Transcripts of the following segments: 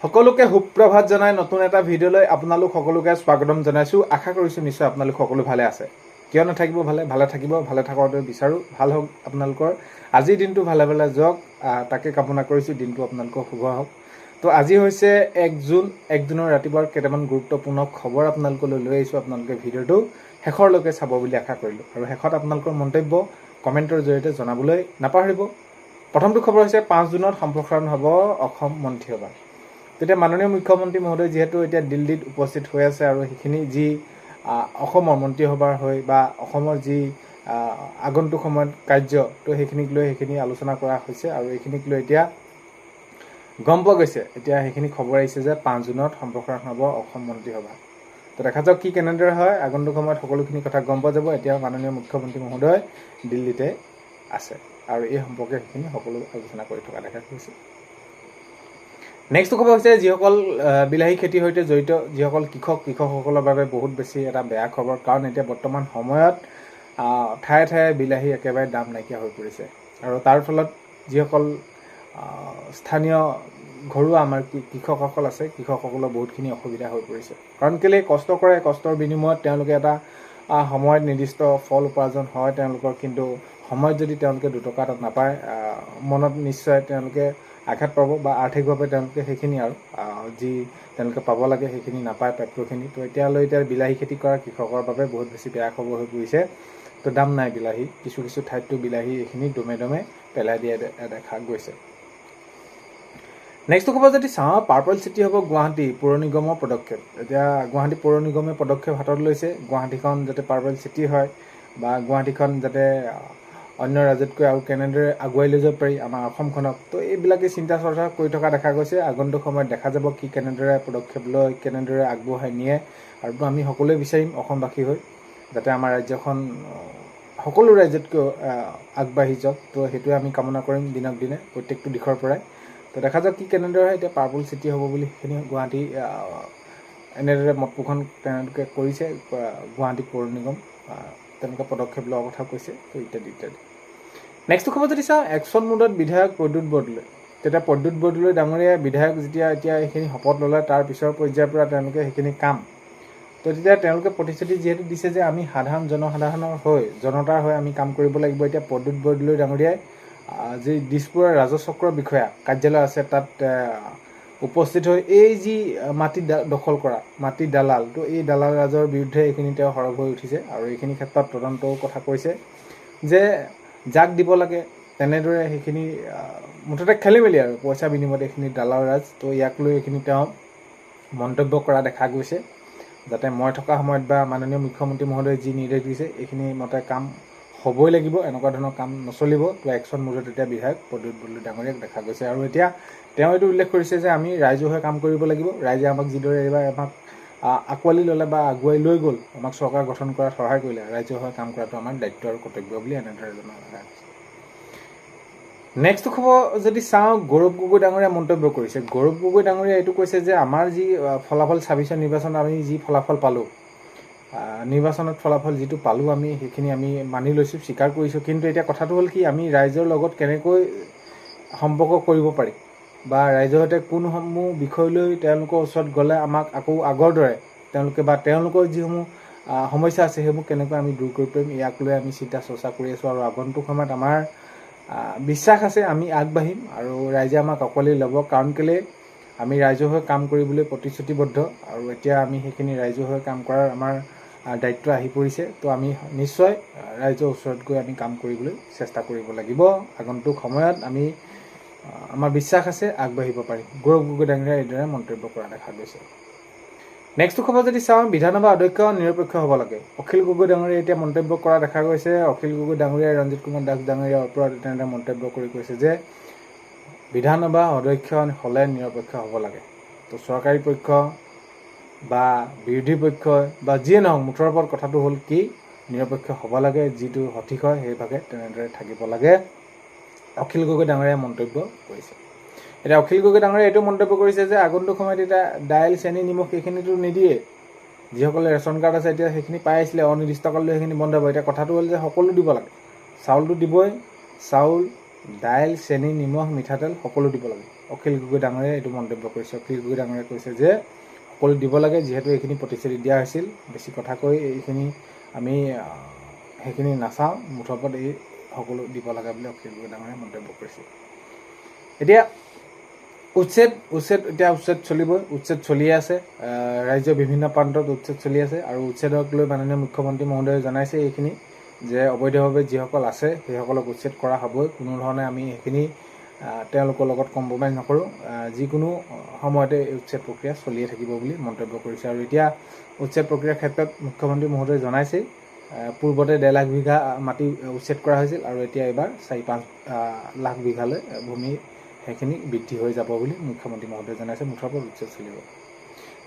সকলোকে সুপ্ৰভাত জনাই নতুন এটা ভিডিঅ'লৈ আপোনালোক সকলোকে স্বাগতম জনাইছোঁ। আশা কৰিছোঁ নিশ্চয় আপোনালোক সকলো ভালে আছে। কিয় নাথাকিব, ভালে থাকিব, ভালে থকাটো বিচাৰোঁ। ভাল হওক আপোনালোকৰ, আজিৰ দিনটো ভালে যাওক তাকে কামনা কৰিছোঁ। দিনটো আপোনালোকৰ শুভ হওক। তো আজি হৈছে 1 জুন। 1 জুনৰ ৰাতিপুৱাৰ কেইটামান গুৰুত্বপূৰ্ণ খবৰ আপোনালোকলৈ লৈ আহিছোঁ। আপোনালোকে ভিডিঅ'টো শেষৰলৈকে চাব বুলি আশা কৰিলোঁ আৰু শেষত আপোনালোকৰ মন্তব্য কমেণ্টৰ জৰিয়তে জনাবলৈ নাপাহৰিব। প্ৰথমটো খবৰ হৈছে 5 জুনত সম্প্ৰসাৰণ হ'ব অসম মন্ত্ৰীসভা। তেতিয়া মাননীয় মুখ্যমন্ত্ৰী মহোদয় যিহেতু এতিয়া দিল্লীত উপস্থিত হৈ আছে আৰু সেইখিনি যি অসমৰ মন্ত্ৰীসভাৰ হৈ বা অসমৰ যি আগন্তুক সময়ত কাৰ্য, তো সেইখিনিক লৈ সেইখিনি আলোচনা কৰা হৈছে আৰু এইখিনিক লৈ এতিয়া গম পোৱা গৈছে। এতিয়া সেইখিনি খবৰ আহিছে যে 5 জুনত সম্প্ৰসাৰণ হ'ব অসম মন্ত্ৰীসভা। তো দেখা যাওক কি কেনেদৰে হয়। আগন্তুক সময়ত সকলোখিনি কথা গম পোৱা যাব। এতিয়া মাননীয় মুখ্যমন্ত্ৰী মহোদয় দিল্লীতে আছে আৰু এই সম্পৰ্কে সেইখিনি সকলো আলোচনা কৰি থকা দেখা গৈছে। নেক্সট খবৰ হৈছে যিসকল বিলাহী খেতিৰ সৈতে জড়িত যিসকল কৃষকসকলৰ বাবে বহুত বেছি এটা বেয়া খবৰ। কাৰণ এতিয়া বৰ্তমান সময়ত ঠায়ে ঠায়ে বিলাহী একেবাৰে দাম নাইকিয়া হৈ পৰিছে আৰু তাৰ ফলত যিসকল স্থানীয় ঘৰুৱা আমাৰ কৃষকসকল আছে, কৃষকসকলৰ বহুতখিনি অসুবিধা হৈ পৰিছে। কাৰণ কেলৈ কষ্ট কৰে, কষ্টৰ বিনিময়ত তেওঁলোকে এটা সময়ত নিৰ্দিষ্ট ফল উপাৰ্জন হয় তেওঁলোকৰ, কিন্তু সময়ত যদি তেওঁলোকে দুটকা এটা নাপায় মনত নিশ্চয় তেওঁলোকে আঘাত পাব বা আৰ্থিকভাৱে তেওঁলোকে সেইখিনি আৰু যি তেওঁলোকে পাব লাগে সেইখিনি নাপায় প্ৰাপ্যখিনি। তো এতিয়া বিলাহী খেতি কৰা কৃষকৰ বাবে বহুত বেছি বেয়া খবৰ হৈ পৰিছে। তো দাম নাই বিলাহী, কিছু ঠাইততো বিলাহী এইখিনি দমে পেলাই দিয়া দেখা গৈছে। নেক্সট খবৰ যদি চাওঁ, পাৰ্পল চিটি হ'ব গুৱাহাটী পৌৰ নিগমৰ পদক্ষেপ। এতিয়া গুৱাহাটী পৌৰ নিগমে পদক্ষেপ হাতত লৈছে গুৱাহাটীখন যাতে পাৰ্পল চিটি হয় বা গুৱাহাটীখন যাতে অন্য ৰাজ্যতকৈ আৰু কেনেদৰে আগুৱাই লৈ যাব পাৰি আমাৰ অসমখনক। তো এইবিলাকে চিন্তা চৰ্চা কৰি থকা দেখা গৈছে। আগন্তুক সময়ত দেখা যাব কি কেনেদৰে পদক্ষেপ লয়, কেনেদৰে আগবঢ়াই নিয়ে। আৰু আমি সকলোৱে বিচাৰিম অসমবাসী হৈ যাতে আমাৰ ৰাজ্যখন সকলো ৰাজ্যতকৈ আগবাঢ়ি যাওক। তো সেইটোৱে আমি কামনা কৰিম দিনক দিনে প্ৰত্যেকটো দিশৰ পৰাই। তো দেখা যাওক কি কেনেদৰে হয়। এতিয়া পাৰ্পল চিটি হ'ব বুলি সেইখিনি গুৱাহাটী এনেদৰে মতপোষণ তেওঁলোকে কৰিছে। গুৱাহাটী পৌৰ নিগম তেনেকুৱা পদক্ষেপ লোৱাৰ কথা কৈছে। তো ইত্যাদি। নেক্সট খবৰ যদি চাওঁ, একশ্যন মোডত বিধায়ক প্ৰদ্যুৎ বৰদলৈ। তেতিয়া প্ৰদ্যুৎ বৰদলৈ ডাঙৰীয়া বিধায়ক এতিয়া এইখিনি শপত ল'লে, তাৰ পিছৰ পৰ্যায়ৰ পৰা তেওঁলোকে সেইখিনি কাম, তো তেতিয়া তেওঁলোকে প্ৰতিশ্ৰুতি যিহেতু দিছে যে আমি জনসাধাৰণৰ হৈ জনতাৰ হৈ আমি কাম কৰিব লাগিব। এতিয়া প্ৰদ্যুৎ বৰদলৈ ডাঙৰীয়াই যি দিছপুৰৰ ৰাজচক্ৰৰ বিষয়া কাৰ্যালয় আছে তাত উপস্থিত হৈ এই যি মাটি দখল কৰা মাটি দালাল, তো এই দালাল ৰাজৰ বিৰুদ্ধে এইখিনি তেওঁ সৰব হৈ উঠিছে আৰু এইখিনি ক্ষেত্ৰত তদন্তও কথা কৈছে যে যাক দিব লাগে তেনেদৰে সেইখিনি মুঠতে খেলি মেলি আৰু পইচা বিনিময়ত এইখিনি দালাল ৰাজ। তো ইয়াক লৈ এইখিনি তেওঁ মন্তব্য কৰা দেখা গৈছে যাতে মই থকা সময়ত বা মাননীয় মুখ্যমন্ত্ৰী মহোদয়ে যি নিৰ্দেশ দিছে এইখিনি মতে কাম হ'বই লাগিব, এনেকুৱা ধৰণৰ কাম নচলিব। তো একশ্যন মোডত এতিয়া বিধায়ক প্ৰদ্যুৎ বৰদলৈ ডাঙৰীয়াক দেখা গৈছে আৰু এতিয়া তেওঁ এইটো উল্লেখ কৰিছে যে আমি ৰাইজৰ কাম কৰিব লাগিব। ৰাইজে আমাক যিদৰে এইবাৰ আমাক আঁকোৱালি ল'লে বা আগুৱাই লৈ গ'ল, আমাক চৰকাৰ গঠন কৰাত সহায় কৰিলে, ৰাইজৰ হৈ কাম কৰাটো আমাৰ দায়িত্ব আৰু কৰ্তব্য বুলি এনেদৰে জনোৱা দেখা গৈছে। নেক্সট খবৰ যদি চাওঁ, গৌৰৱ গগৈ ডাঙৰীয়া মন্তব্য কৰিছে। গৌৰৱ গগৈ ডাঙৰীয়া এইটো কৈছে যে আমাৰ যি ফলাফল 26 নিৰ্বাচনত আমি যি ফলাফল পালোঁ, নিৰ্বাচনত ফলাফল যিটো পালোঁ আমি সেইখিনি আমি মানি লৈছোঁ, স্বীকাৰ কৰিছোঁ। কিন্তু এতিয়া কথাটো হ'ল কি, আমি ৰাইজৰ লগত কেনেকৈ সম্পৰ্ক কৰিব পাৰি বা ৰাইজৰ সৈতে কোনসমূহ বিষয় লৈ তেওঁলোকৰ ওচৰত গ'লে আমাক আকৌ আগৰ দৰে তেওঁলোকে বা তেওঁলোকৰ যিসমূহ সমস্যা আছে সেইবোৰ কেনেকৈ আমি দূৰ কৰিব পাৰিম, ইয়াক লৈ আমি চিন্তা চৰ্চা কৰি আছোঁ। আৰু আগন্তুক সময়ত আমাৰ বিশ্বাস আছে আমি আগবাঢ়িম আৰু ৰাইজে আমাক আঁকোৱালি ল'ব। কাৰণ কেলৈ আমি ৰাইজৰ হৈ কাম কৰিবলৈ প্ৰতিশ্ৰুতিবদ্ধ আৰু এতিয়া আমি সেইখিনি ৰাইজৰ হৈ কাম কৰাৰ আমাৰ দায়িত্ব আহি পৰিছে। তো আমি নিশ্চয় ৰাইজৰ ওচৰত গৈ আমি কাম কৰিবলৈ চেষ্টা কৰিব লাগিব। আগন্তুক সময়ত আমি আমাৰ বিশ্বাস আছে আগবাঢ়িব পাৰিম। গৌৰৱ গগৈ ডাঙৰীয়াই এইদৰে মন্তব্য কৰা দেখা গৈছে। নেক্সট খবৰ যদি চাওঁ, বিধানসভা অধ্যক্ষ নিৰপেক্ষ হ'ব লাগে। অখিল গগৈ ডাঙৰীয়াই এতিয়া মন্তব্য কৰা দেখা গৈছে। অখিল গগৈ ডাঙৰীয়াই ৰঞ্জিত কুমাৰ দাস ডাঙৰীয়াৰ ওপৰত তেনেদৰে মন্তব্য কৰি কৈছে যে বিধানসভা অধ্যক্ষ হ'লে নিৰপেক্ষ হ'ব লাগে। তো চৰকাৰী পক্ষ বা বিৰোধী পক্ষ বা যিয়ে নহওক, মুঠৰ ওপৰত কথাটো হ'ল কি নিৰপেক্ষ হ'ব লাগে, যিটো সঠিক হয় সেইভাগে তেনেদৰে থাকিব লাগে, অখিল গগৈ ডাঙৰীয়াই মন্তব্য কৰিছে। এতিয়া অখিল গগৈ ডাঙৰীয়াই এইটো মন্তব্য কৰিছে যে আগন্তুক সময়ত এতিয়া দাইল চেনি নিমখ সেইখিনিতো নিদিয়ে, যিসকলে ৰেচন কাৰ্ড আছে এতিয়া সেইখিনি পাই আছিলে, অনিৰ্দিষ্টকাললৈ সেইখিনি বন্ধ হ'ব। এতিয়া কথাটো হ'ল যে সকলো দিব লাগে, চাউলটো দিবই, চাউল দাইল চেনি নিমখ মিঠাতেল সকলো দিব লাগে। অখিল গগৈ ডাঙৰীয়াই এইটো মন্তব্য কৰিছে। অখিল গগৈ ডাঙৰীয়াই কৈছে যে সকলো দিব লাগে, যিহেতু এইখিনি প্ৰতিশ্ৰুতি দিয়া হৈছিল, বেছি কথা কৈ এইখিনি আমি সেইখিনি নাচাওঁ, মুঠৰ ওপৰত এই সকলো দিব লাগে বুলি অখিল গগৈ ডাঙৰীয়াই মন্তব্য কৰিছে। এতিয়া উচ্ছেদ চলিবই, উচ্ছেদ চলিয়ে আছে, ৰাজ্যৰ বিভিন্ন প্ৰান্তত উচ্ছেদ চলি আছে আৰু উচ্ছেদক লৈ মাননীয় মুখ্যমন্ত্ৰী মহোদয়ে জনাইছে এইখিনি যে অবৈধভাৱে যিসকল আছে সেইসকলক উচ্ছেদ কৰা হ'বই, কোনো ধৰণে আমি সেইখিনি তেওঁলোকৰ লগত কম্প্ৰমাইজ নকৰোঁ, যিকোনো সময়তে এই উচ্ছেদ প্ৰক্ৰিয়া চলিয়ে থাকিব বুলি মন্তব্য কৰিছে। আৰু এতিয়া উচ্ছেদ প্ৰক্ৰিয়াৰ ক্ষেত্ৰত মুখ্যমন্ত্ৰী মহোদয়ে জনাইছে পূৰ্বতে 1.5 লাখ বিঘা মাটি উচ্ছেদ কৰা হৈছিল আৰু এতিয়া এইবাৰ 4-5 লাখ বিঘালৈ ভূমি সেইখিনি বৃদ্ধি হৈ যাব বুলি মুখ্যমন্ত্ৰী মহোদয়ে জনাইছে। মুঠৰ ওপৰত উচ্ছেদ চলিব।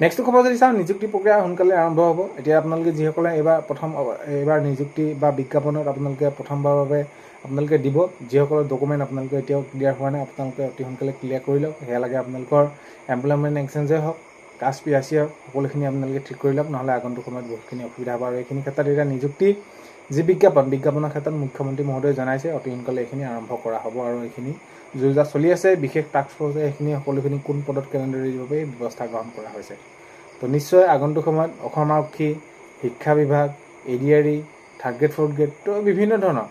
নেক্সট খবৰ যদি চাওঁ, নিযুক্তি প্ৰক্ৰিয়া সোনকালে আৰম্ভ হ'ব। এতিয়া আপোনালোকে যিসকলে এইবাৰ নিযুক্তি বা বিজ্ঞাপনত আপোনালোকে প্ৰথমবাৰৰ বাবে আপোনালোকে দিব, যিসকলৰ ডকুমেণ্ট আপোনালোকে এতিয়াও ক্লিয়াৰ হোৱা নাই, আপোনালোকে অতি সোনকালে ক্লিয়াৰ কৰি লওক। সেয়া লাগে আপোনালোকৰ এমপ্লয়মেণ্ট এক্সচেঞ্জে হওক, কাষ্ট PRC হওক, সকলোখিনি আপোনালোকে ঠিক কৰি লওক, নহ'লে আগন্তুক সময়ত বহুতখিনি অসুবিধা হ'ব। আৰু এইখিনি ক্ষেত্ৰত এতিয়া নিযুক্তি যি বিজ্ঞাপনৰ ক্ষেত্ৰত মুখ্যমন্ত্ৰী মহোদয়ে জনাইছে অতি সোনকালে এইখিনি আৰম্ভ কৰা হ'ব আৰু এইখিনি যোজা চলি আছে। বিশেষ টাস্ক ফ'ৰ্চে এইখিনি সকলোখিনি কোন পদত কেনেদৰে দিব বাবে ব্যৱস্থা গ্ৰহণ কৰা হৈছে। তো নিশ্চয় আগন্তুক সময়ত অসম আৰক্ষী, শিক্ষা বিভাগ, ADRE, 3rd grade 4th grade, তো বিভিন্ন ধৰণৰ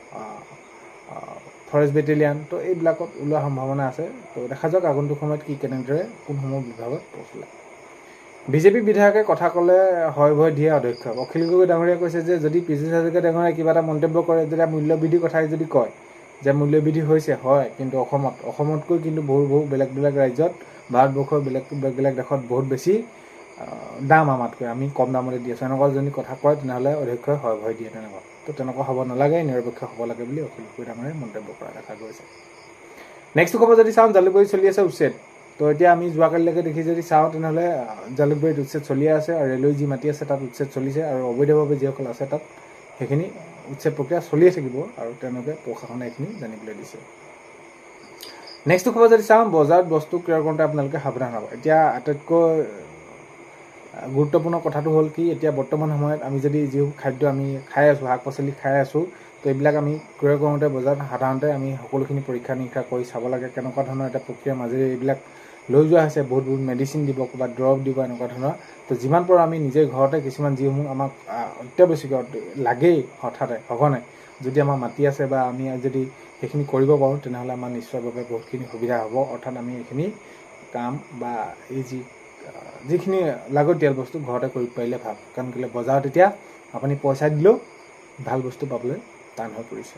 ফৰেষ্ট বেটেলিয়ান, তো এইবিলাকত ওলোৱাৰ সম্ভাৱনা আছে। তো দেখা যাওক আগন্তুক সময়ত কি কেনেদৰে কোনসমূহ বিভাগত পোষ্ট ওলায়। বিজেপি বিধায়কে কথা ক'লে হয় ভয় দিয়ে অধ্যক্ষ। অখিল গগৈ ডাঙৰীয়াই কৈছে যে যদি পীযুষ হাজৰিকা ডাঙৰীয়াই কিবা এটা মন্তব্য কৰে, যেতিয়া মূল্যবৃদ্ধিৰ কথাই যদি কয় যে মূল্যবৃদ্ধি হৈছে হয়, কিন্তু অসমতকৈ কিন্তু বহু বেলেগ ৰাজ্যত, ভাৰতবৰ্ষৰ বেলেগ দেশত বহুত বেছি দাম আমাতকৈ, আমি কম দামতে দি আছোঁ, এনেকুৱা যদি কথা কয় তেনেহ'লে অধ্যক্ষই হয় ভয় দিয়ে তেনেকুৱা। তো তেনেকুৱা হ'ব নালাগে, নিৰপেক্ষ হ'ব লাগে বুলি অখিল গগৈ ডাঙৰীয়াই মন্তব্য কৰা দেখা গৈছে। নেক্সট খবৰ যদি চাওঁ, জালুকবাৰীত চলি আছে উচ্ছেদ। তো এতিয়া আমি যোৱাকালিলৈকে দেখি যদি চাওঁ তেনেহ'লে জালুকবাৰীত উচ্ছেদ চলিয়ে আছে আৰু ৰেলৱে যি মাটি আছে তাত উচ্ছেদ চলিছে আৰু অবৈধভাৱে যিসকল আছে তাত সেইখিনি উচ্ছেদ প্ৰক্ৰিয়া চলিয়ে থাকিব আৰু তেওঁলোকে প্ৰশাসনে এইখিনি জানিবলৈ দিছে। নেক্সট খবৰ যদি চাওঁ, বজাৰত বস্তু ক্ৰয় কৰোঁতে আপোনালোকে সাৱধান হ'ব। এতিয়া আটাইতকৈ গুৰুত্বপূৰ্ণ কথাটো হ'ল কি, এতিয়া বৰ্তমান সময়ত আমি যদি যিবোৰ খাদ্য আমি খাই আছোঁ, শাক পাচলি খাই আছোঁ, তো এইবিলাক আমি ক্ৰয় কৰোঁতে বজাৰত সাধাৰণতে আমি সকলোখিনি পৰীক্ষা নিৰীক্ষা কৰি চাব লাগে, কেনেকুৱা ধৰণৰ এটা প্ৰক্ৰিয়াৰ মাজেৰে এইবিলাক লৈ যোৱা হৈছে। বহুত মেডিচিন দিব, ক'ৰবাত দৰৱ দিব, এনেকুৱা ধৰণৰ। তো যিমান পাৰোঁ আমি নিজে ঘৰতে কিছুমান যিসমূহ আমাক অত্যাৱশ্যকীয় লাগেই হঠাতে সঘনাই, যদি আমাৰ মাটি আছে বা আমি যদি সেইখিনি কৰিব পাৰোঁ তেনেহ'লে আমাৰ নিশ্চয়ভাৱে বহুতখিনি সুবিধা হ'ব। অৰ্থাৎ আমি এইখিনি কাম বা এই যিখিনি লাগতিয়াল বস্তু ঘৰতে কৰিব পাৰিলে ভাল, কাৰণ কেলৈ বজাৰত এতিয়া আপুনি পইচা দিলেও ভাল বস্তু পাবলৈ টান হৈ পৰিছে।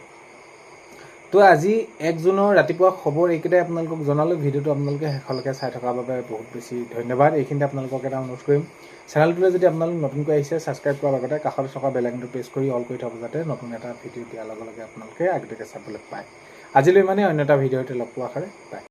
তো আজি 1 জুনৰ ৰাতিপুৱা খবৰ এইকেইটাই আপোনালোকক জনালোঁ। ভিডিঅ'টো আপোনালোকে শেষলৈকে চাই থকাৰ বাবে বহুত বেছি ধন্যবাদ। এইখিনিতে আপোনালোকক এটা অনুৰোধ কৰিম, চেনেলটোলৈ যদি আপোনালোক নতুনকৈ আহিছে, ছাবস্ক্ৰাইব কৰাৰ আগতে কাষত থকা বেল আইকনটো প্ৰেছ কৰি অল কৰি থ'ব, যাতে নতুন এটা ভিডিঅ' দিয়াৰ লগে লগে আপোনালোকে আগতীয়াকৈ চাবলৈ পায়। আজিলৈ অন্য এটা ভিডিঅ'তে লগ পোৱাৰ আশাৰে বাই।